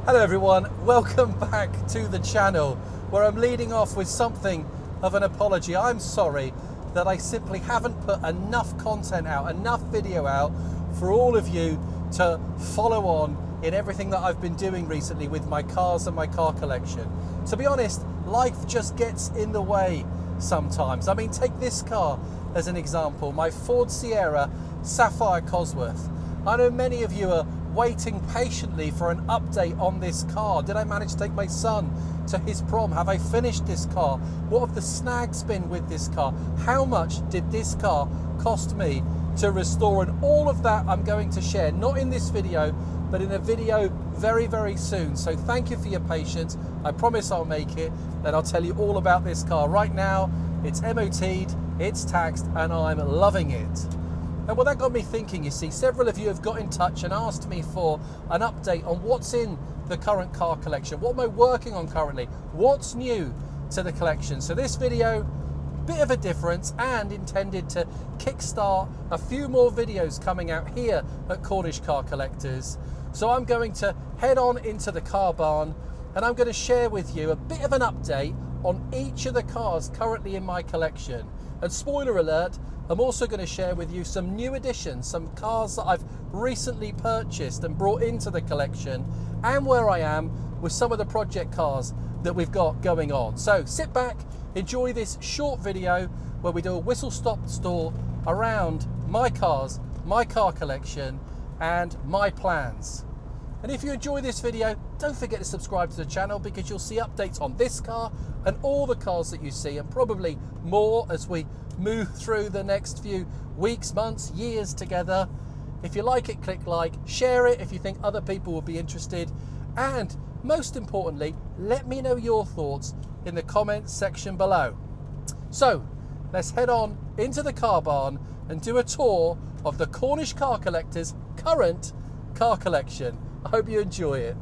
Hello everyone, welcome back to the channel where I'm leading off with something of an apology. I'm sorry that I simply haven't put enough content out, enough video out for all of you to follow on in everything that I've been doing recently with my cars and my car collection. To be honest, life just gets in the way sometimes. I mean, take this car as an example, my Ford Sierra Sapphire Cosworth. I know many of you are waiting patiently for an update on this car. Did I manage to take my son to his prom? Have I finished this car? What have the snags been with this car? How much did this car cost me to restore? And all of that I'm going to share, not in this video, but in a video very, very soon. So thank you for your patience. I promise I'll make it, and I'll tell you all about this car. Right now, it's MOT'd, it's taxed, and I'm loving it. And well, that got me thinking, you see, several of you have got in touch and asked me for an update on what's in the current car collection. What am I working on currently? What's new to the collection? So this video, bit of a difference and intended to kickstart a few more videos coming out here at Cornish Car Collectors. So I'm going to head on into the car barn and I'm going to share with you a bit of an update on each of the cars currently in my collection. And spoiler alert, I'm also going to share with you some new additions, some cars that I've recently purchased and brought into the collection, and where I am with some of the project cars that we've got going on. So sit back, enjoy this short video where we do a whistle-stop tour around my cars, my car collection, and my plans. And if you enjoy this video, don't forget to subscribe to the channel because you'll see updates on this car and all the cars that you see, and probably more as we move through the next few weeks, months, years together. If you like it, click like, share it if you think other people will be interested, and most importantly, let me know your thoughts in the comments section below. So let's head on into the car barn and do a tour of the Cornish Car Collectors' current car collection. I hope you enjoy it.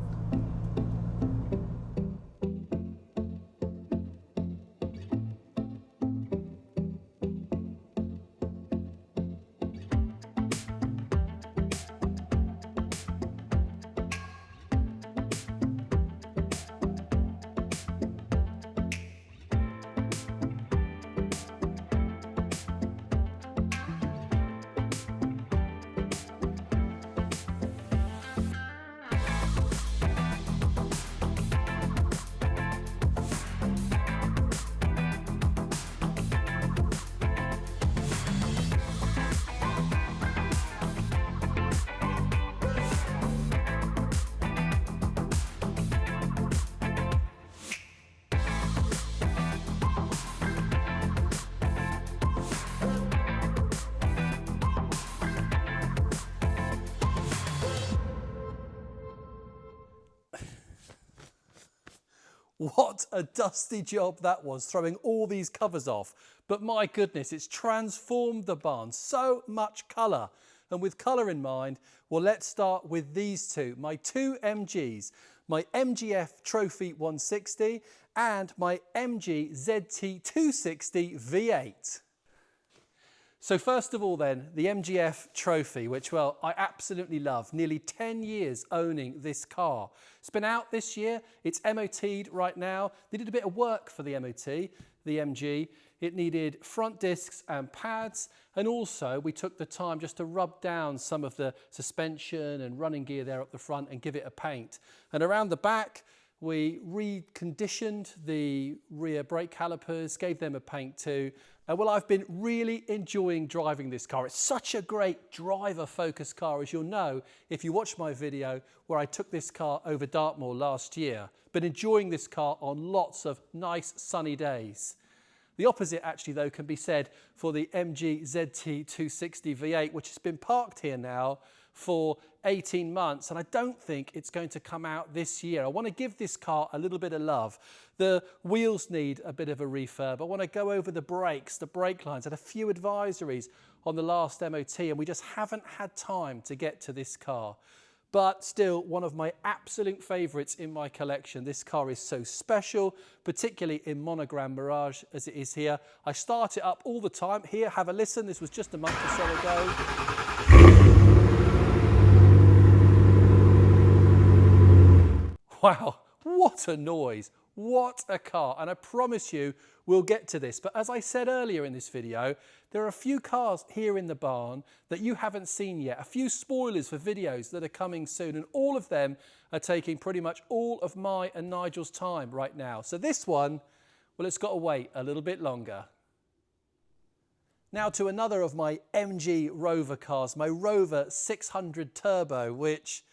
What a dusty job that was, throwing all these covers off. But my goodness, it's transformed the barn. So much colour. And with colour in mind, well, let's start with these two. My two MGs, my MGF Trophy 160 and my MG ZT260 V8. So first of all then, the MGF Trophy, which, well, I absolutely love. Nearly 10 years owning this car. It's been out this year. It's MOT'd right now. They did a bit of work for the MOT, the MG. It needed front discs and pads. And also we took the time just to rub down some of the suspension and running gear there up the front and give it a paint. And around the back, we reconditioned the rear brake calipers, gave them a paint too. Well, I've been really enjoying driving this car. It's such a great driver-focused car, as you'll know if you watch my video where I took this car over Dartmoor last year. Been enjoying this car on lots of nice sunny days. The opposite actually though can be said for the MG ZT260 V8, which has been parked here now for 18 months, and I don't think it's going to come out this year. I want to give this car a little bit of love. The wheels need a bit of a refurb. I want to go over the brakes, the brake lines. I had a few advisories on the last MOT, and we just haven't had time to get to this car. But still, one of my absolute favourites in my collection. This car is so special, particularly in monogram Mirage as it is here. I start it up all the time. Here, have a listen. This was just a month or so ago. Wow, what a noise. What a car. And I promise you, we'll get to this. But as I said earlier in this video, there are a few cars here in the barn that you haven't seen yet. A few spoilers for videos that are coming soon. And all of them are taking pretty much all of my and Nigel's time right now. So this one, well, it's got to wait a little bit longer. Now to another of my MG Rover cars, my Rover 600 Turbo, which,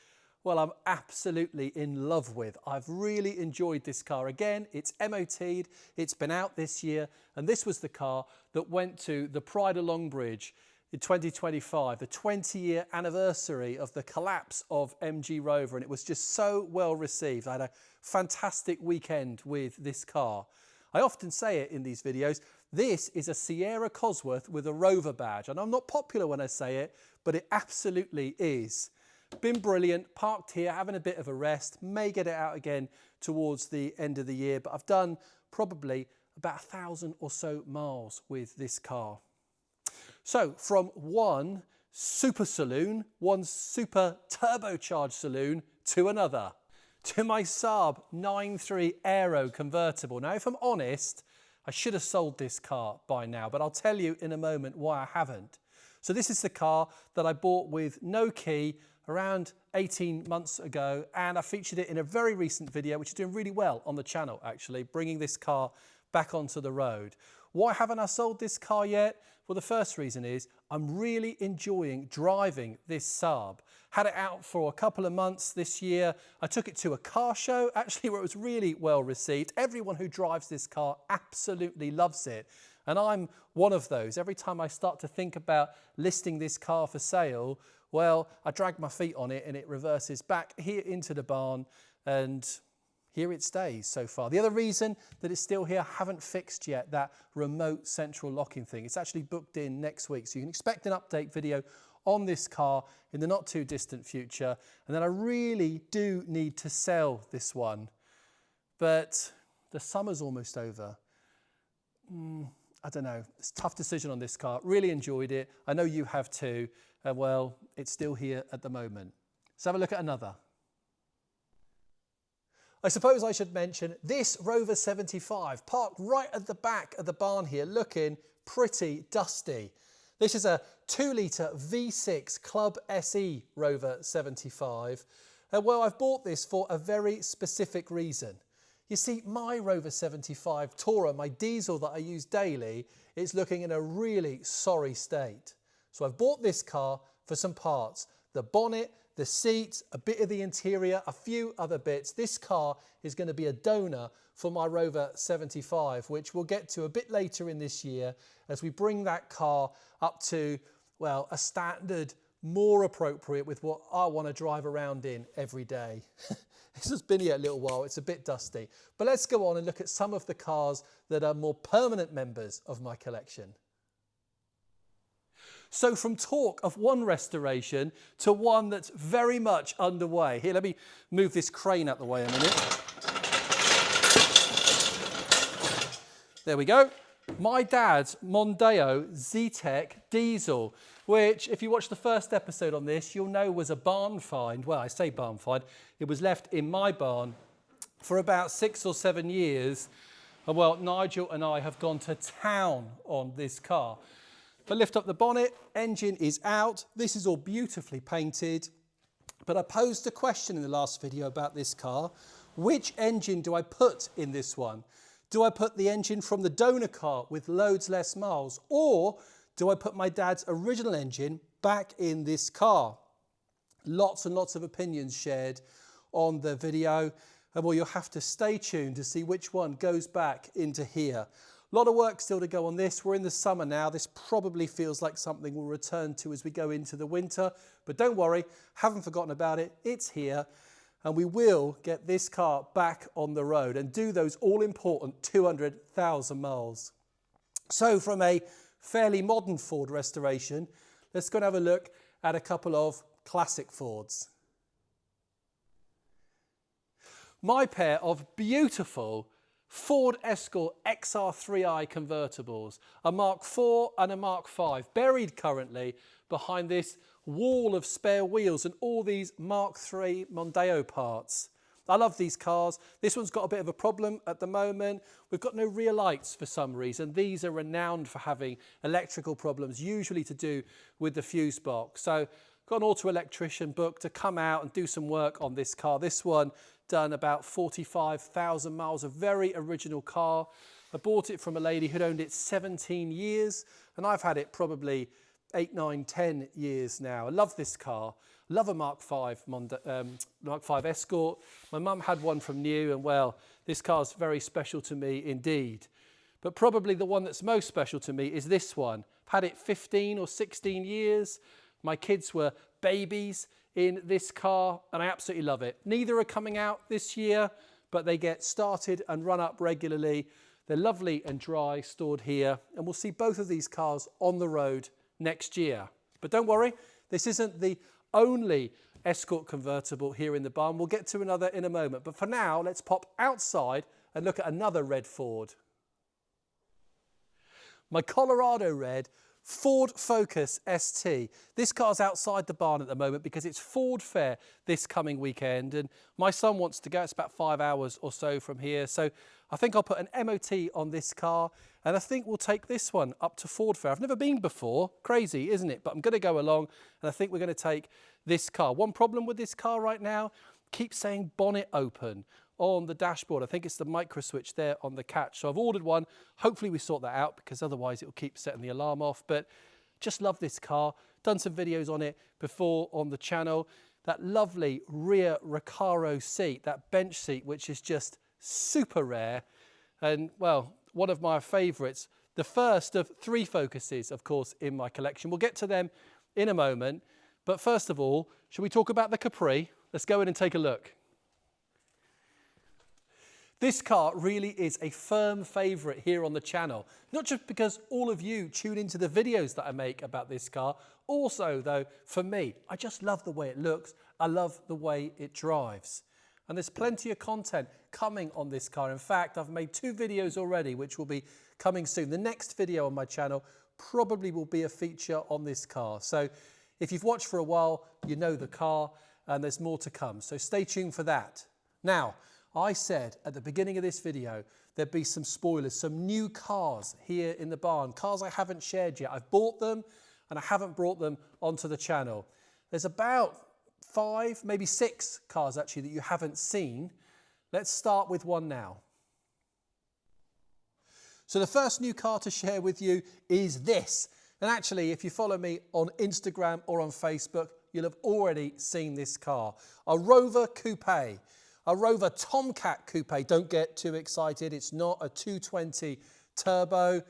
well, I'm absolutely in love with. I've really enjoyed this car. Again, it's MOT'd, it's been out this year, and this was the car that went to the Pride of Longbridge in 2025, the 20-year anniversary of the collapse of MG Rover, and it was just so well received. I had a fantastic weekend with this car. I often say it in these videos, this is a Sierra Cosworth with a Rover badge, and I'm not popular when I say it, but it absolutely is. Been brilliant, parked here, having a bit of a rest, may get it out again towards the end of the year, but I've done probably about 1,000 or so miles with this car. So from one super saloon, one super turbocharged saloon to another, to my Saab 9.3 Aero convertible. Now, if I'm honest, I should have sold this car by now, but I'll tell you in a moment why I haven't. So this is the car that I bought with no key around 18 months ago, and I featured it in a very recent video, which is doing really well on the channel, actually, bringing this car back onto the road. Why haven't I sold this car yet? Well, the first reason is I'm really enjoying driving this Saab. Had it out for a couple of months this year. I took it to a car show, actually, where it was really well received. Everyone who drives this car absolutely loves it. And I'm one of those. Every time I start to think about listing this car for sale, well, I drag my feet on it and it reverses back here into the barn, and here it stays so far. The other reason that it's still here, I haven't fixed yet that remote central locking thing. It's actually booked in next week, so you can expect an update video on this car in the not too distant future. And then I really do need to sell this one, but the summer's almost over. I don't know, it's a tough decision on this car. Really enjoyed it. I know you have too. Well, it's still here at the moment. Let's have a look at another. I suppose I should mention this Rover 75, parked right at the back of the barn here, looking pretty dusty. This is a 2-litre V6 Club SE Rover 75. Well, I've bought this for a very specific reason. You see, my Rover 75 Tourer, my diesel that I use daily, is looking in a really sorry state. So I've bought this car for some parts. The bonnet, the seats, a bit of the interior, a few other bits. This car is going to be a donor for my Rover 75, which we'll get to a bit later in this year as we bring that car up to, well, a standard more appropriate with what I want to drive around in every day. This has been here a little while, it's a bit dusty. But let's go on and look at some of the cars that are more permanent members of my collection. So from talk of one restoration to one that's very much underway. Here, let me move this crane out the way a minute. There we go. My dad's Mondeo Zetec diesel, which if you watch the first episode on this, you'll know was a barn find. Well, I say barn find. It was left in my barn for about 6 or 7 years. And well, Nigel and I have gone to town on this car. If I lift up the bonnet, engine is out. This is all beautifully painted. But I posed a question in the last video about this car. Which engine do I put in this one? Do I put the engine from the donor car with loads less miles? Or do I put my dad's original engine back in this car? Lots and lots of opinions shared on the video. And well, you'll have to stay tuned to see which one goes back into here. A lot of work still to go on this. We're in the summer now. This probably feels like something we'll return to as we go into the winter. But don't worry, haven't forgotten about it. It's here. And we will get this car back on the road and do those all-important 200,000 miles. So from a fairly modern Ford restoration, let's go and have a look at a couple of classic Fords. My pair of beautiful Ford Escort XR3i convertibles, a Mark IV and a Mark V, buried currently behind this wall of spare wheels and all these Mark III Mondeo parts. I love these cars. This one's got a bit of a problem at the moment. We've got no rear lights for some reason. These are renowned for having electrical problems, usually to do with the fuse box. So got an auto electrician booked to come out and do some work on this car. This one done about 45,000 miles, a very original car. I bought it from a lady who'd owned it 17 years, and I've had it probably 8, 9, 10 years now. I love this car. Love a Mark V Escort. My mum had one from new, and well, this car's very special to me indeed. But probably the one that's most special to me is this one. I've had it 15 or 16 years. My kids were babies in this car, and I absolutely love it. Neither are coming out this year, but they get started and run up regularly. They're lovely and dry, stored here, and we'll see both of these cars on the road next year. But don't worry, this isn't the only Escort convertible here in the barn. We'll get to another in a moment. But for now, let's pop outside and look at another red Ford. My Colorado red Ford Focus ST. This car's outside the barn at the moment because it's Ford Fair this coming weekend, and my son wants to go. It's about 5 hours or so from here, so I think I'll put an MOT on this car, and I think we'll take this one up to Ford Fair. I've never been before. Crazy, isn't it? But I'm going to go along, and I think we're going to take this car. One problem with this car right now, keeps saying bonnet open on the dashboard. I think it's the micro switch there on the catch. So I've ordered one. Hopefully we sort that out, because otherwise it will keep setting the alarm off. But just love this car. Done some videos on it before on the channel. That lovely rear Recaro seat, that bench seat, which is just super rare. And well, one of my favorites. The first of 3 Focuses, of course, in my collection. We'll get to them in a moment. But first of all, shall we talk about the Capri? Let's go in and take a look. This car really is a firm favourite here on the channel, not just because all of you tune into the videos that I make about this car, also though, for me, I just love the way it looks, I love the way it drives. And there's plenty of content coming on this car. In fact, I've made 2 videos already, which will be coming soon. The next video on my channel probably will be a feature on this car. So if you've watched for a while, you know the car, and there's more to come. So stay tuned for that. Now, I said at the beginning of this video, there'd be some spoilers, some new cars here in the barn, cars I haven't shared yet. I've bought them and I haven't brought them onto the channel. There's about 5, maybe 6 cars actually that you haven't seen. Let's start with one now. So the first new car to share with you is this. And actually, if you follow me on Instagram or on Facebook, you'll have already seen this car. A Rover Coupe. A Rover Tomcat Coupe. Don't get too excited. It's not a 220 turbo,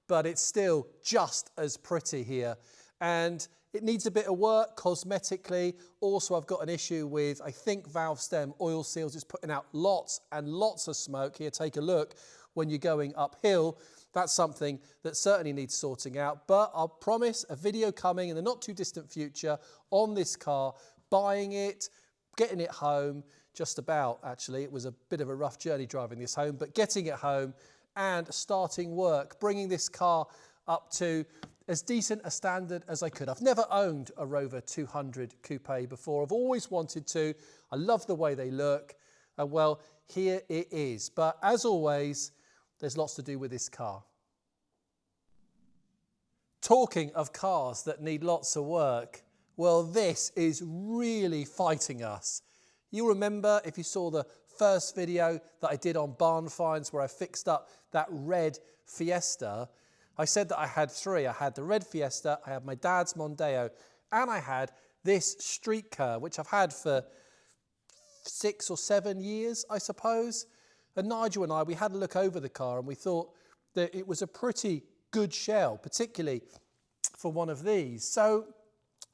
but it's still just as pretty here. And it needs a bit of work cosmetically. Also, I've got an issue with, I think, valve stem oil seals. It's putting out lots and lots of smoke. Here, take a look when you're going uphill. That's something that certainly needs sorting out. But I'll promise a video coming in the not too distant future on this car, buying it, getting it home, just about actually. It was a bit of a rough journey driving this home, but getting it home and starting work, bringing this car up to as decent a standard as I could. I've never owned a Rover 200 Coupe before. I've always wanted to. I love the way they look. And well, here it is. But as always, there's lots to do with this car. Talking of cars that need lots of work, well, this is really fighting us. You'll remember, if you saw the first video that I did on barn finds where I fixed up that red Fiesta, I said that I had 3. I had the red Fiesta, I had my dad's Mondeo, and I had this StreetKA, which I've had for 6 or 7 years, I suppose. And Nigel and I, we had a look over the car and we thought that it was a pretty good shell, particularly for one of these. So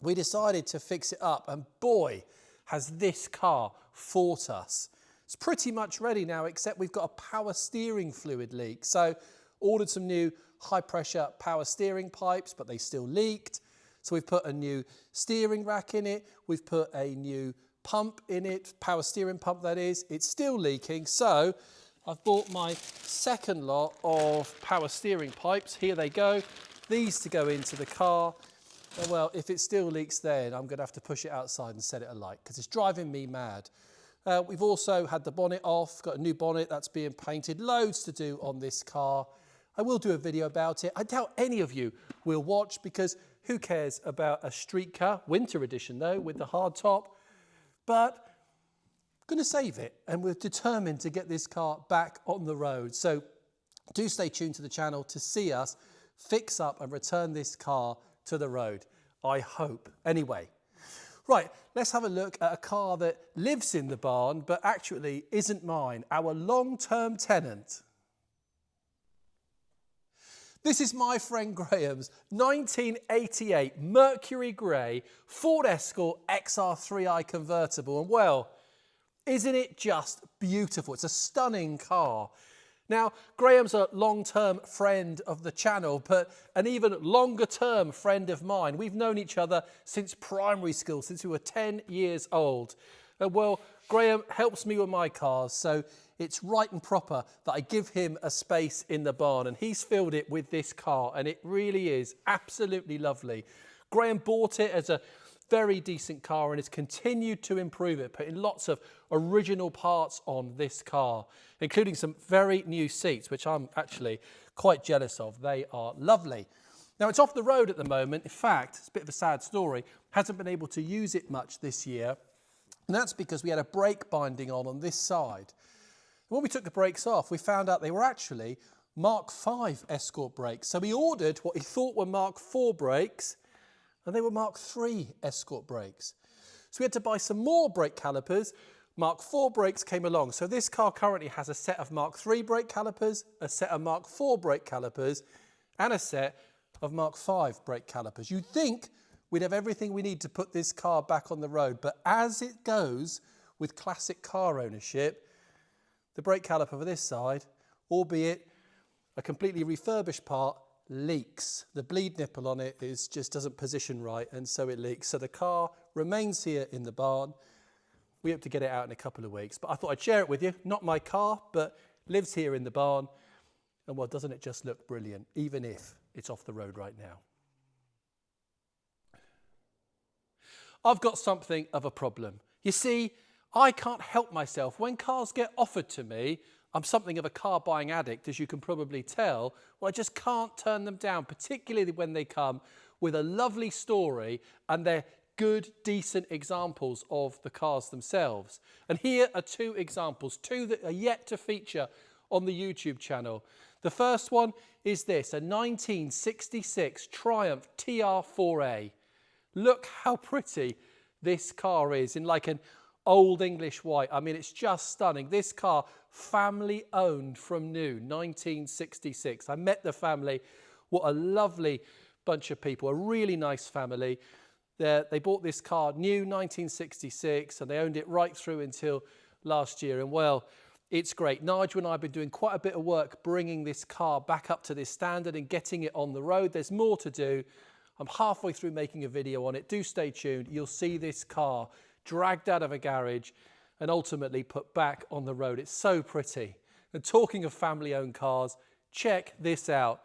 we decided to fix it up, and boy, has this car fought us. It's pretty much ready now, except we've got a power steering fluid leak. So ordered some new high pressure power steering pipes, but they still leaked. So we've put a new steering rack in it. We've put a new pump in it, power steering pump that is. It's still leaking. So I've bought my second lot of power steering pipes. Here they go. These to go into the car. And well, if it still leaks then, I'm going to have to push it outside and set it alight because it's driving me mad. We've also had the bonnet off, got a new bonnet that's being painted, loads to do on this car. I will do a video about it. I doubt any of you will watch because who cares about a StreetKA, winter edition though, with the hard top. But I'm going to save it and we're determined to get this car back on the road. So do stay tuned to the channel to see us fix up and return this car to the road. I hope. Anyway. Right, let's have a look at a car that lives in the barn, but actually isn't mine, our long-term tenant. This is my friend Graham's 1988 Mercury Grey Ford Escort XR3i convertible. And well, isn't it just beautiful? It's a stunning car. Now, Graham's a long-term friend of the channel, but an even longer-term friend of mine. We've known each other since primary school, since we were 10 years old. Well, Graham helps me with my cars, so it's right and proper that I give him a space in the barn, and he's filled it with this car, and it really is absolutely lovely. Graham bought it as a very decent car and has continued to improve it, putting lots of original parts on this car, including some very new seats, which I'm actually quite jealous of. They are lovely. Now, it's off the road at the moment. In fact, it's a bit of a sad story. Hasn't been able to use it much this year. And that's because we had a brake binding on this side. When we took the brakes off, we found out they were actually Mark V Escort brakes. So we ordered what he thought were Mark IV brakes, and they were Mark III Escort brakes. So we had to buy some more brake calipers. Mark IV brakes came along. So this car currently has a set of Mark III brake calipers, a set of Mark IV brake calipers, and a set of Mark V brake calipers. You'd think we'd have everything we need to put this car back on the road, but as it goes with classic car ownership, the brake caliper for this side, albeit a completely refurbished part, leaks. The bleed nipple on it just doesn't position right, and so it leaks. So the car remains here in the barn. We hope to get it out in a couple of weeks, but I thought I'd share it with you. Not my car, but lives here in the barn. And well, doesn't it just look brilliant, even if it's off the road right now? I've got something of a problem. You see, I can't help myself. When cars get offered to me, I'm something of a car buying addict, as you can probably tell. Well, I just can't turn them down, particularly when they come with a lovely story and they're good, decent examples of the cars themselves. And here are two examples, two that are yet to feature on the YouTube channel. The first one is this, a 1966 Triumph TR4A. Look how pretty this car is in like an old English white. I mean, it's just stunning. This car, family owned from new, 1966. I met the family. What a lovely bunch of people, a really nice family. They bought this car new 1966 and they owned it right through until last year. And well, it's great. Nigel and I have been doing quite a bit of work bringing this car back up to this standard and getting it on the road. There's more to do. I'm halfway through making a video on it. Do stay tuned. You'll see this car dragged out of a garage and ultimately put back on the road. It's so pretty. And talking of family-owned cars, check this out.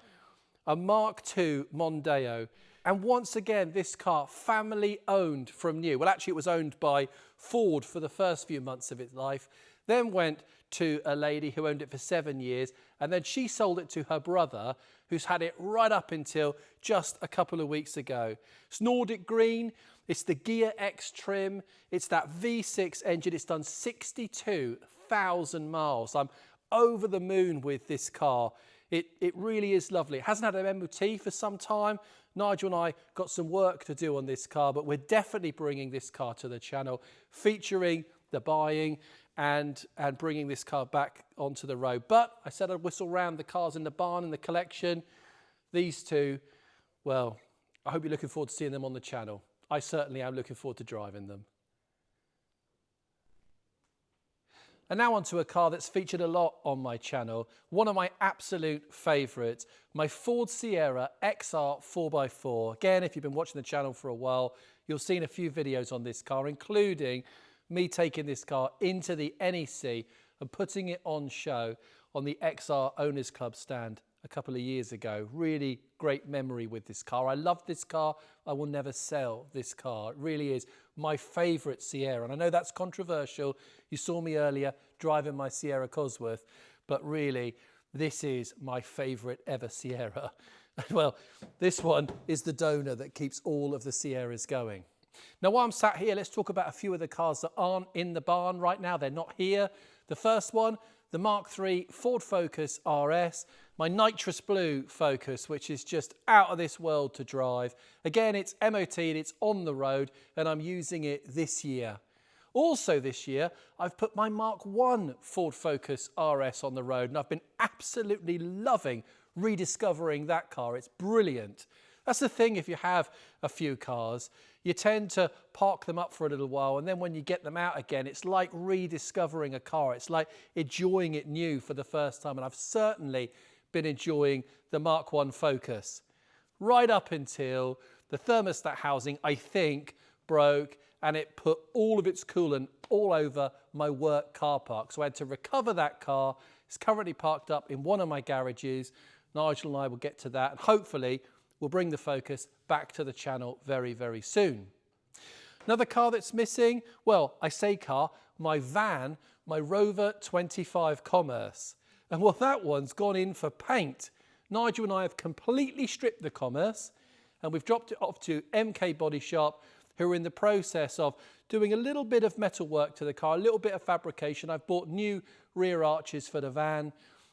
A Mark II Mondeo. And once again, this car, family-owned from new. Well, actually, it was owned by Ford for the first few months of its life, then went to a lady who owned it for 7 years, and then she sold it to her brother, who's had it right up until just a couple of weeks ago. It's Nordic green, it's the Ghia X trim, it's that V6 engine, it's done 62,000 miles. I'm over the moon with this car. It really is lovely. It hasn't had an MOT for some time. Nigel and I got some work to do on this car, but we're definitely bringing this car to the channel, featuring the buying and bringing this car back onto the road. But I said I'd whistle round the cars in the barn in the collection. These two, well, I hope you're looking forward to seeing them on the channel. I certainly am looking forward to driving them. And now onto a car that's featured a lot on my channel, one of my absolute favourites, my Ford Sierra XR 4x4. Again, if you've been watching the channel for a while, you'll have seen a few videos on this car, including me taking this car into the NEC and putting it on show on the XR Owners Club stand a couple of years ago. Really great memory with this car. I love this car. I will never sell this car. It really is my favourite Sierra. And I know that's controversial. You saw me earlier driving my Sierra Cosworth, but really, this is my favourite ever Sierra. Well, this one is the donor that keeps all of the Sierras going. Now, while I'm sat here, let's talk about a few of the cars that aren't in the barn right now. They're not here. The first one, the Mark III Ford Focus RS, my nitrous blue Focus, which is just out of this world to drive. Again, it's MOT'd, it's on the road, and I'm using it this year. Also this year, I've put my Mark I Ford Focus RS on the road, and I've been absolutely loving rediscovering that car. It's brilliant. That's the thing, if you have a few cars, you tend to park them up for a little while, and then when you get them out again, it's like rediscovering a car. It's like enjoying it new for the first time, and I've certainly been enjoying the Mark I Focus. Right up until the thermostat housing, I think, broke, and it put all of its coolant all over my work car park. So I had to recover that car. It's currently parked up in one of my garages. Nigel and I will get to that, and hopefully we'll bring the Focus back to the channel very, very soon. Another car that's missing, well, I say car, my van, my Rover 25 Commerce. And well, that one's gone in for paint. Nigel and I have completely stripped the Commerce, and we've dropped it off to MK Body Shop, who are in the process of doing a little bit of metal work to the car, a little bit of fabrication. I've bought new rear arches for the van.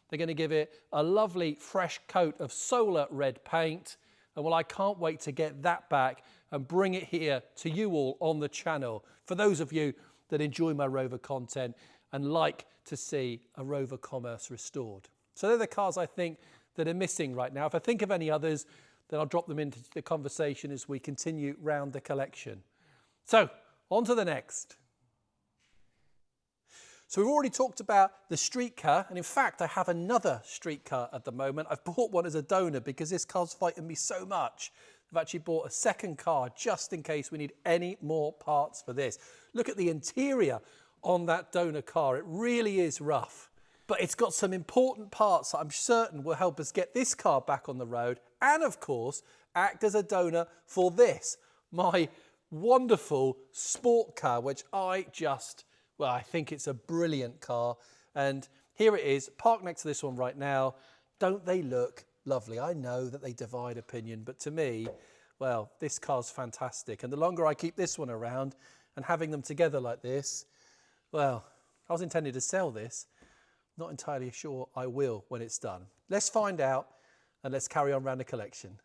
They're going to give it a lovely fresh coat of solar red paint. And well, I can't wait to get that back and bring it here to you all on the channel. For those of you that enjoy my Rover content and like to see a Rover Commerce restored. So they're the cars I think that are missing right now. If I think of any others, then I'll drop them into the conversation as we continue round the collection. So on to the next. So we've already talked about the StreetKA, and in fact, I have another StreetKA at the moment. I've bought one as a donor because this car's fighting me so much. I've actually bought a second car just in case we need any more parts for this. Look at the interior on that donor car. It really is rough, but it's got some important parts that I'm certain will help us get this car back on the road, and of course, act as a donor for this, my wonderful SportKA, which well, I think it's a brilliant car. And here it is, parked next to this one right now. Don't they look lovely? I know that they divide opinion, but to me, well, this car's fantastic. And the longer I keep this one around and having them together like this, well, I was intending to sell this. Not entirely sure I will when it's done. Let's find out, and let's carry on around the collection.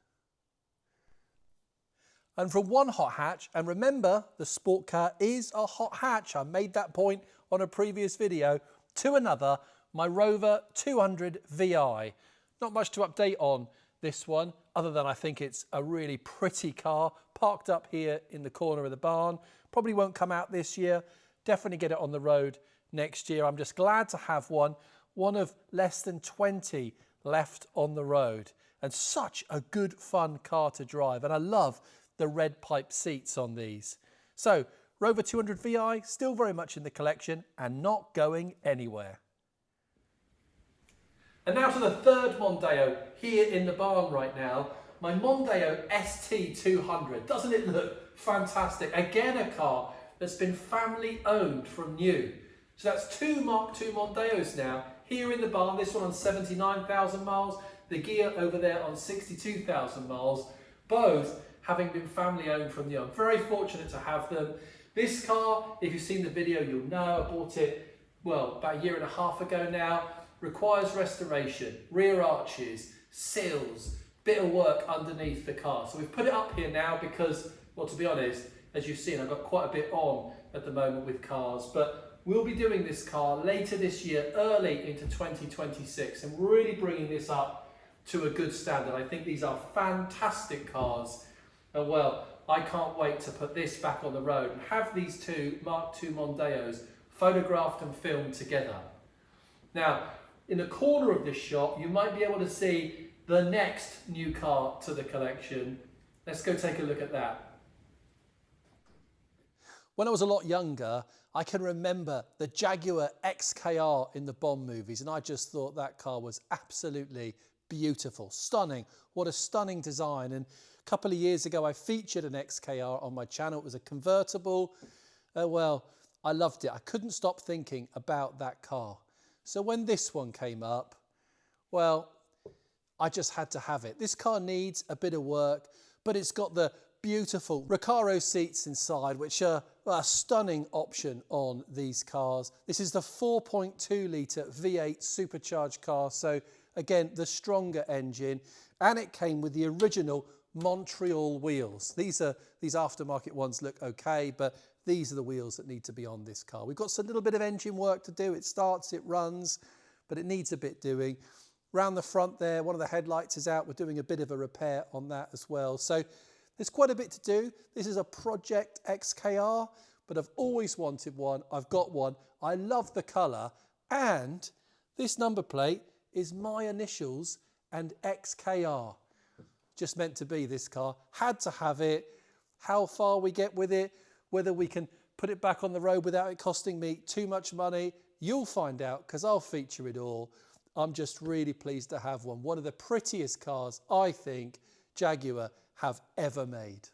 And from one hot hatch, and remember, the SportKA is a hot hatch. I made that point on a previous video, to another, my Rover 200 VI. Not much to update on this one, other than I think it's a really pretty car, parked up here in the corner of the barn. Probably won't come out this year. Definitely get it on the road next year. I'm just glad to have one of less than 20 left on the road. And such a good, fun car to drive. And I love the red pipe seats on these. So Rover 200 VI, still very much in the collection and not going anywhere. And now to the third Mondeo here in the barn right now, my Mondeo ST200. Doesn't it look fantastic? Again, a car that's been family owned from new. So that's two Mark II Mondeos now here in the barn, this one on 79,000 miles, the Ghia over there on 62,000 miles, both having been family owned from new. I'm very fortunate to have them. This car, if you've seen the video, you'll know I bought it, well, about a year and a half ago now. Requires restoration, rear arches, seals, bit of work underneath the car. So we've put it up here now because, well, to be honest, as you've seen, I've got quite a bit on at the moment with cars, but we'll be doing this car later this year, early into 2026, and really bringing this up to a good standard. I think these are fantastic cars. And well, I can't wait to put this back on the road and have these two Mark II Mondeos photographed and filmed together. Now, in the corner of this shot, you might be able to see the next new car to the collection. Let's go take a look at that. When I was a lot younger, I can remember the Jaguar XKR in the Bond movies, and I just thought that car was absolutely beautiful, stunning. What a stunning design. And couple of years ago, I featured an XKR on my channel. It was a convertible. Well, I loved it. I couldn't stop thinking about that car. So when this one came up, well, I just had to have it. This car needs a bit of work, but it's got the beautiful Recaro seats inside, which are a stunning option on these cars. This is the 4.2 litre V8 supercharged car. So again, the stronger engine, and it came with the original Montreal wheels. These aftermarket ones look okay, but these are the wheels that need to be on this car. We've got a little bit of engine work to do. It starts, it runs, but it needs a bit doing. Round the front there, one of the headlights is out. We're doing a bit of a repair on that as well. So there's quite a bit to do. This is a Project XKR, but I've always wanted one. I've got one. I love the colour, and this number plate is my initials and XKR. Just meant to be this car. Had to have it. How far we get with it, whether we can put it back on the road without it costing me too much money, you'll find out because I'll feature it all. I'm just really pleased to have one. One of the prettiest cars I think Jaguar have ever made.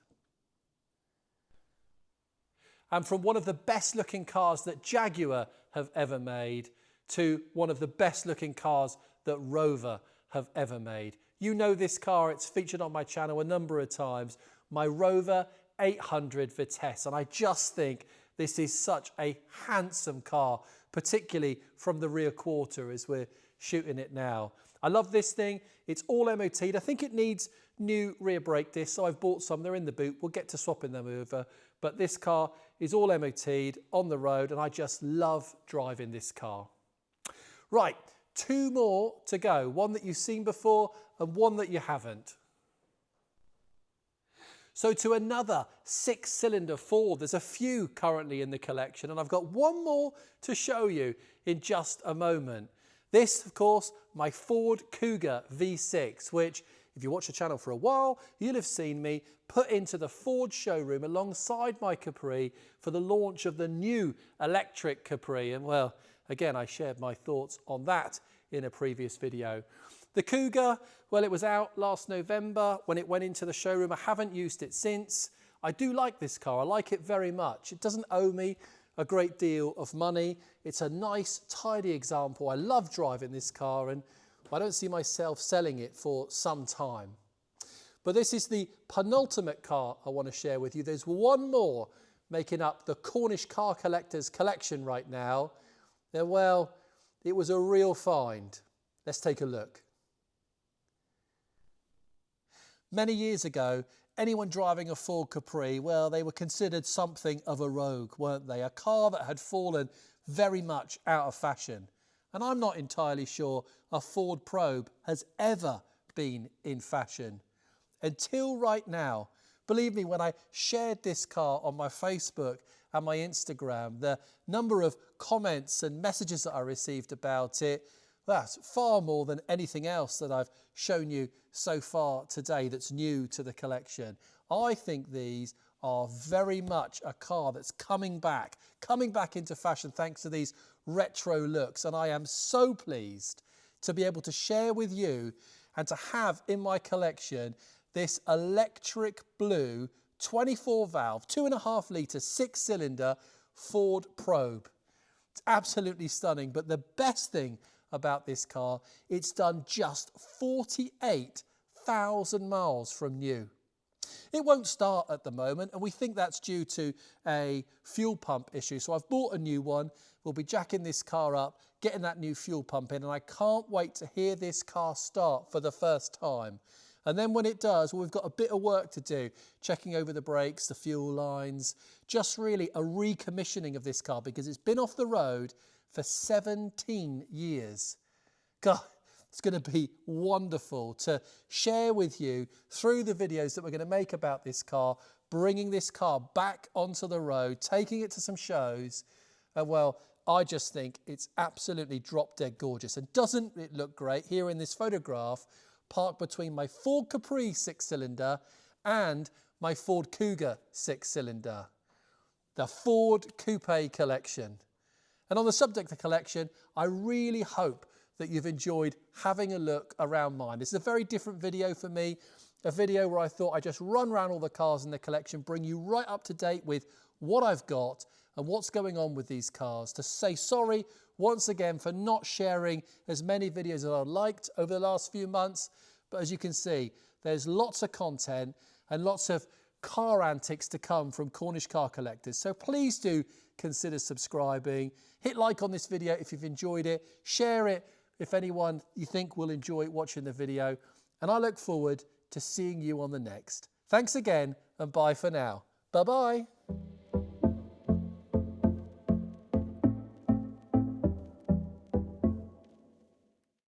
And from one of the best looking cars that Jaguar have ever made to one of the best looking cars that Rover have ever made. You know this car, it's featured on my channel a number of times, my Rover 800 Vitesse. And I just think this is such a handsome car, particularly from the rear quarter as we're shooting it now. I love this thing. It's all MOT'd. I think it needs new rear brake discs, so I've bought some. They're in the boot. We'll get to swapping them over. But this car is all MOT'd on the road, and I just love driving this car. Right, two more to go. One that you've seen before and one that you haven't. So to another 6-cylinder Ford. There's a few currently in the collection, and I've got one more to show you in just a moment. This, of course, my Ford Cougar V6, which, if you watch the channel for a while, you'll have seen me put into the Ford showroom alongside my Capri for the launch of the new electric Capri. And well, again, I shared my thoughts on that in a previous video. The Cougar, well, it was out last November when it went into the showroom. I haven't used it since. I do like this car. I like it very much. It doesn't owe me a great deal of money. It's a nice, tidy example. I love driving this car, and I don't see myself selling it for some time. But this is the penultimate car I want to share with you. There's one more making up the Cornish car collector's collection right now. And well, it was a real find. Let's take a look. Many years ago, anyone driving a Ford Capri, well, they were considered something of a rogue, weren't they? A car that had fallen very much out of fashion. And I'm not entirely sure a Ford Probe has ever been in fashion. Until right now. Believe me, when I shared this car on my Facebook and my Instagram, the number of comments and messages that I received about it, that's far more than anything else that I've shown you so far today that's new to the collection. I think these are very much a car that's coming back into fashion thanks to these retro looks. And I am so pleased to be able to share with you and to have in my collection this electric blue 24 valve, 2.5 litre, 6-cylinder Ford Probe. It's absolutely stunning. But the best thing about this car, it's done just 48,000 miles from new. It won't start at the moment, and we think that's due to a fuel pump issue. So I've bought a new one. We'll be jacking this car up, getting that new fuel pump in, and I can't wait to hear this car start for the first time. And then when it does, well, we've got a bit of work to do, checking over the brakes, the fuel lines, just really a recommissioning of this car because it's been off the road for 17 years. God, it's going to be wonderful to share with you through the videos that we're going to make about this car, bringing this car back onto the road, taking it to some shows. And well, I just think it's absolutely drop dead gorgeous. And doesn't it look great here in this photograph, parked between my Ford Capri 6-cylinder and my Ford Cougar 6-cylinder. The Ford Coupe collection. And on the subject of collection, I really hope that you've enjoyed having a look around mine. This is a very different video for me. a video where I thought I'd just run around all the cars in the collection, bring you right up to date with what I've got and what's going on with these cars. To say sorry once again for not sharing as many videos as I'd liked over the last few months. But as you can see, there's lots of content and lots of car antics to come from Cornish car collectors. So please do consider subscribing. Hit like on this video if you've enjoyed it. Share it if anyone you think will enjoy watching the video. And I look forward to seeing you on the next. Thanks again and bye for now. Bye-bye.